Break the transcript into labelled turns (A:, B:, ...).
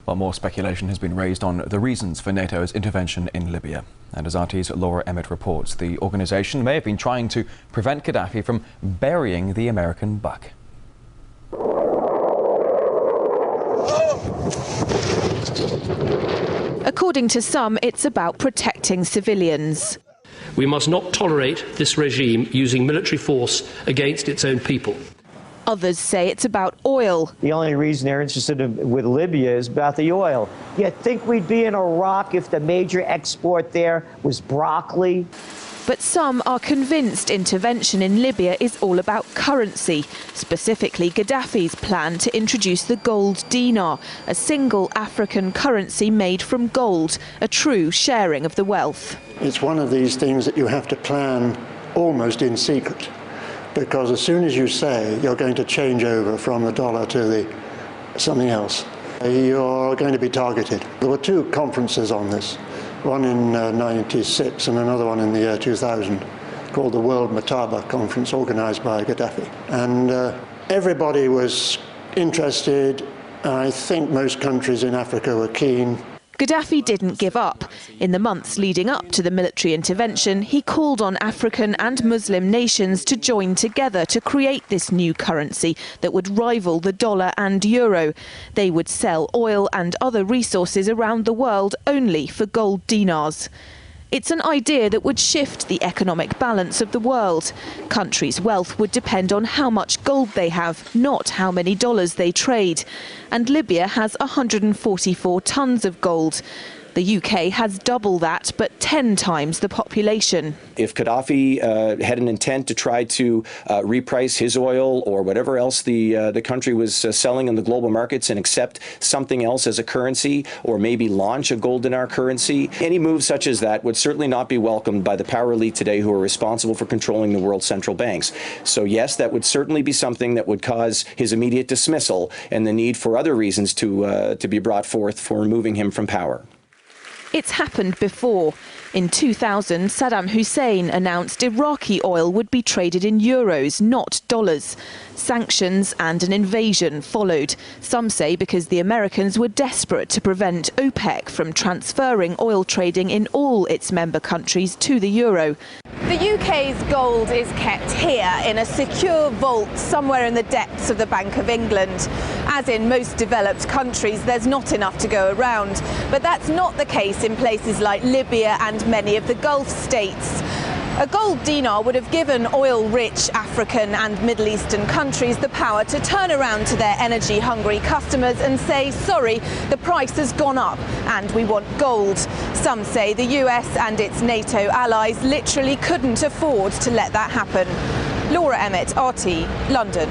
A: Well, more speculation has been raised on the reasons for NATO's intervention in Libya. And as RT's Laura Emmet reports, the organisation may have been trying to prevent Gaddafi from burying the American buck.
B: According to some, it's about protecting civilians.
C: We must not tolerate this regime using military force against its own people.
B: Others say it's about oil.
D: The only reason they're interested with Libya is about the oil. You'd think we'd be in Iraq if the major export there was broccoli.
B: But some are convinced intervention in Libya is all about currency, specifically Gaddafi's plan to introduce the gold dinar, a single African currency made from gold, a true sharing of the wealth.
E: It's one of these things that you have to plan almost in secret, because as soon as you say you're going to change over from the dollar to something else, you're going to be targeted. There were two conferences on this. One in '96 and another one in the year 2000, called the World Mataba Conference, organised by Khadaffy. And everybody was interested. I think most countries in Africa were keen.
B: Gaddafi didn't give up. In the months leading up to the military intervention, he called on African and Muslim nations to join together to create this new currency that would rival the dollar and euro. They would sell oil and other resources around the world only for gold dinars. It's an idea that would shift the economic balance of the world. Countries' wealth would depend on how much gold they have, not how many dollars they trade. And Libya has 144 tons of gold. The UK has double that, but 10 times the population.
F: If Khadafi had an intent to try to reprice his oil or whatever else the country was selling in the global markets and accept something else as a currency, or maybe launch a gold dinar currency, any move such as that would certainly not be welcomed by the power elite today who are responsible for controlling the world's central banks. So yes, that would certainly be something that would cause his immediate dismissal and the need for other reasons to be brought forth for removing him from power.
B: It's happened before. In 2000, Saddam Hussein announced Iraqi oil would be traded in euros, not dollars. Sanctions and an invasion followed. Some say because the Americans were desperate to prevent OPEC from transferring oil trading in all its member countries to the euro. The UK's gold is kept here in a secure vault somewhere in the depths of the Bank of England. As in most developed countries, there's not enough to go around. But that's not the case in places like Libya and many of the Gulf states. A gold dinar would have given oil-rich African and Middle Eastern countries the power to turn around to their energy-hungry customers and say, sorry, the price has gone up and we want gold. Some say the US and its NATO allies literally couldn't afford to let that happen. Laura Emmet, RT, London.